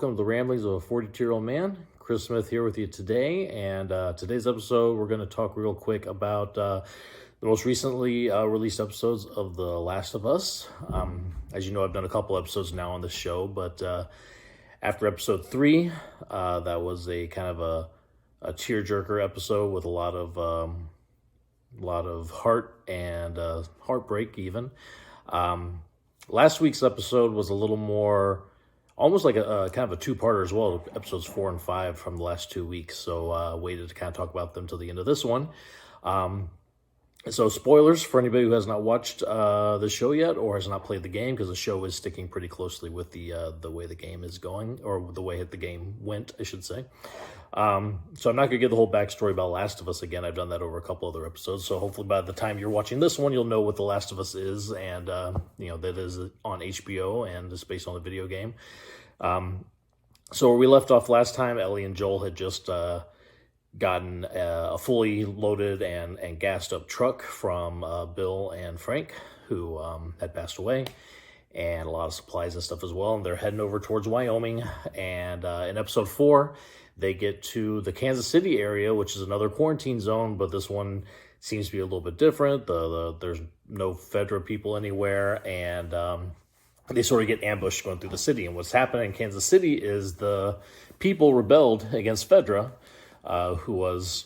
welcome to the ramblings of a 42-year-old man. Chris Smith here with you today, and today's episode we're going to talk real quick about the most recently released episodes of The Last of Us. As you know, I've done a couple episodes now on the show, but after episode 3, that was a kind of a tearjerker episode with a lot of heart and heartbreak even. Last week's episode was a little more, almost like a kind of a two-parter as well, episodes 4 and 5 from the last 2 weeks. So waited to kind of talk about them till the end of this one. So spoilers for anybody who has not watched the show yet or has not played the game, because the show is sticking pretty closely with the way the game is going, or the way the game went, I should say. So I'm not going to give the whole backstory about Last of Us again. I've done that over a couple other episodes. So hopefully by the time you're watching this one, you'll know what The Last of Us is, and that is on HBO and is based on the video game. So where we left off last time, Ellie and Joel had just gotten a fully loaded and gassed up truck from Bill and Frank, who had passed away, and a lot of supplies and stuff as well. And they're heading over towards Wyoming. And in episode 4, they get to the Kansas City area, which is another quarantine zone, but this one seems to be a little bit different. There's no Fedra people anywhere, and they sort of get ambushed going through the city. And what's happening in Kansas City is the people rebelled against Fedra, who was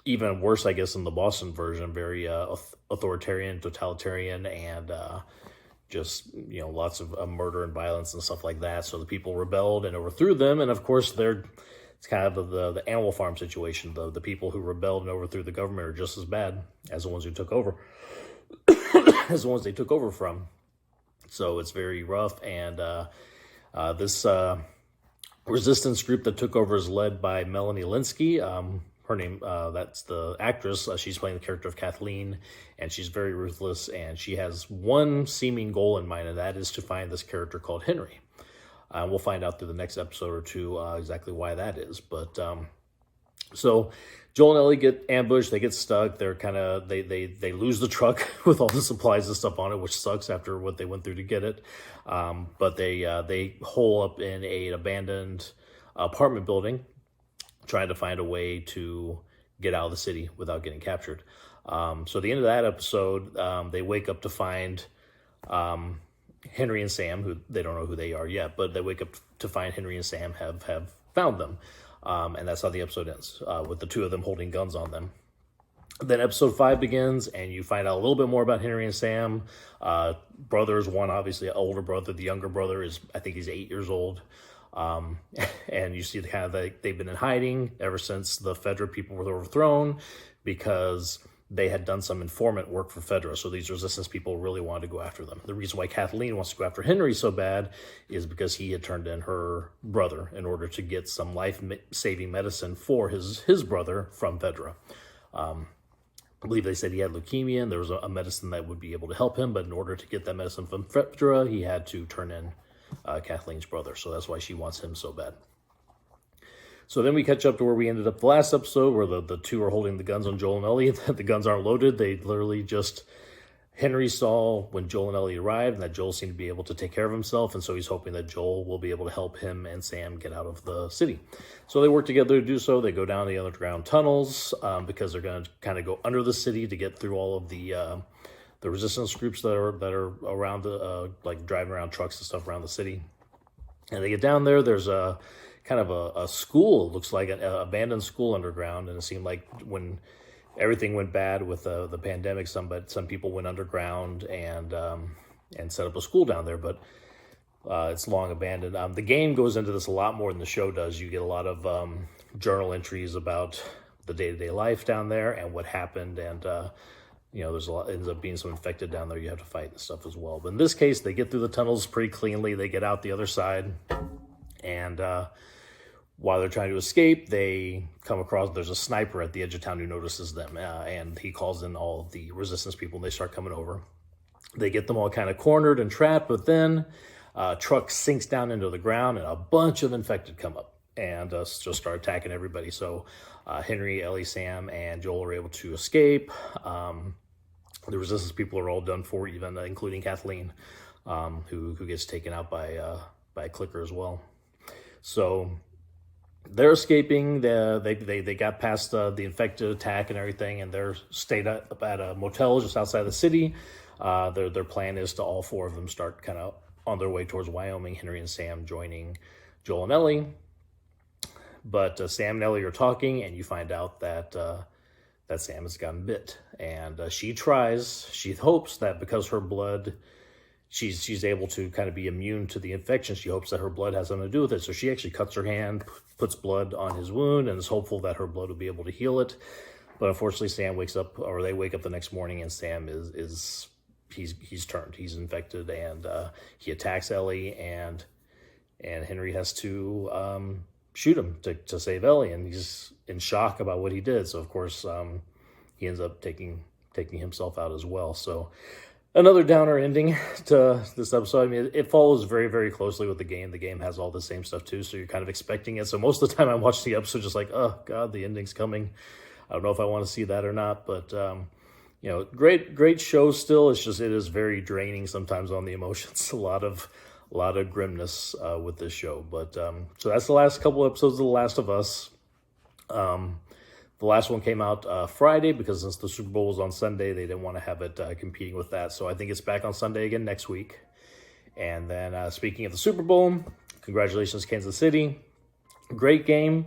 even worse, I guess, in the Boston version, very authoritarian, totalitarian, and just, lots of murder and violence and stuff like that. So the people rebelled and overthrew them, and of course it's kind of the Animal Farm situation. The people who rebelled and overthrew the government are just as bad as the ones who took over, as the ones they took over from. So it's very rough, and this resistance group that took over is led by Melanie Linsky. Her name, that's the actress. She's playing the character of Kathleen, and she's very ruthless, and she has one seeming goal in mind, and that is to find this character called Henry. We'll find out through the next episode or two exactly why that is. But so Joel and Ellie get ambushed. They get stuck. They're they lose the truck with all the supplies and stuff on it, which sucks after what they went through to get it. But they hole up in an abandoned apartment building, trying to find a way to get out of the city without getting captured. So at the end of that episode, they wake up to find Henry and Sam, who they don't know who they are yet, but they wake up to find Henry and Sam have found them. And that's how the episode ends, with the two of them holding guns on them. Then episode 5 begins, and you find out a little bit more about Henry and Sam. Brothers, one obviously an older brother. The younger brother I think he's 8 years old. And you see they've been in hiding ever since the Fedra people were overthrown, because they had done some informant work for Fedra. So these resistance people really wanted to go after them. The reason why Kathleen wants to go after Henry so bad is because he had turned in her brother in order to get some life-saving medicine for his brother from Fedra. I believe they said he had leukemia, and there was a medicine that would be able to help him, but in order to get that medicine from Fedra, he had to turn in Kathleen's brother. So that's why she wants him so bad. So then we catch up to where we ended up the last episode, where the two are holding the guns on Joel and Ellie. The guns aren't loaded. They literally Henry saw when Joel and Ellie arrived, and that Joel seemed to be able to take care of himself, and so he's hoping that Joel will be able to help him and Sam get out of the city. So they work together to do so. They go down the underground tunnels, because they're going to kind of go under the city to get through all of the resistance groups that are around, like driving around trucks and stuff around the city. And they get down there. There's a kind of a school. It looks like an abandoned school underground, and it seemed like when everything went bad with the pandemic, some people went underground and set up a school down there, but it's long abandoned. The game goes into this a lot more than the show does. You get a lot of journal entries about the day-to-day life down there and what happened, and there's a lot, ends up being some infected down there you have to fight and stuff as well. But in this case, they get through the tunnels pretty cleanly. They get out the other side, and while they're trying to escape, they come across, there's a sniper at the edge of town who notices them, and he calls in all of the resistance people, and they start coming over. They get them all kind of cornered and trapped, but then a truck sinks down into the ground, and a bunch of infected come up and just start attacking everybody. So Henry, Ellie, Sam, and Joel are able to escape. The resistance people are all done for, even including Kathleen, who gets taken out by a clicker as well. So they're escaping. They got past the infected attack and everything, and they're stayed up at a motel just outside the city. Their plan is to all four of them start kind of on their way towards Wyoming. Henry and Sam joining Joel and Ellie, but Sam and Ellie are talking, and you find out that that Sam has gotten bit, and she hopes that because her blood, she's able to kind of be immune to the infection. She hopes that her blood has something to do with it. So she actually cuts her hand, puts blood on his wound, and is hopeful that her blood will be able to heal it. But unfortunately, Sam wakes up, or they wake up the next morning, and Sam he's turned. He's infected, and he attacks Ellie, and Henry has to shoot him to save Ellie, and he's in shock about what he did. So of course, he ends up taking himself out as well. So another downer ending to this episode. I mean, it follows very, very closely with the game. The game has all the same stuff too, so you're kind of expecting it. So most of the time I watch the episode just like, oh God, the ending's coming. I don't know if I want to see that or not, but great show still. It's just, it is very draining sometimes on the emotions. A lot of grimness with this show. But so that's the last couple episodes of The Last of Us. The last one came out Friday because since the Super Bowl was on Sunday, they didn't want to have it competing with that. So I think it's back on Sunday again next week. And then speaking of the Super Bowl, congratulations, Kansas City. Great game.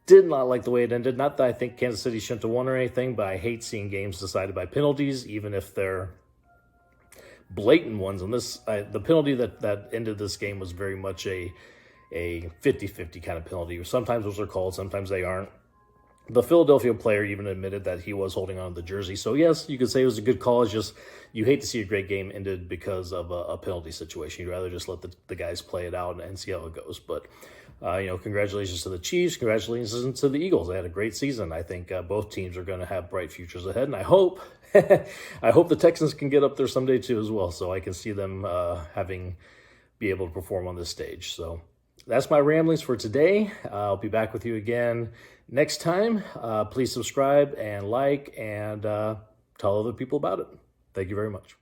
Did not like the way it ended. Not that I think Kansas City shouldn't have won or anything, but I hate seeing games decided by penalties, even if they're blatant ones. And the penalty that ended this game was very much a 50-50 kind of penalty. Sometimes those are called, sometimes they aren't. The Philadelphia player even admitted that he was holding on to the jersey. So yes, you could say it was a good call. It's just, you hate to see a great game ended because of a penalty situation. You'd rather just let the guys play it out and see how it goes. But, congratulations to the Chiefs. Congratulations to the Eagles. They had a great season. I think both teams are going to have bright futures ahead. And I hope, I hope the Texans can get up there someday too as well. So I can see them be able to perform on this stage. So that's my ramblings for today. I'll be back with you again next time. Please subscribe and like and tell other people about it. Thank you very much.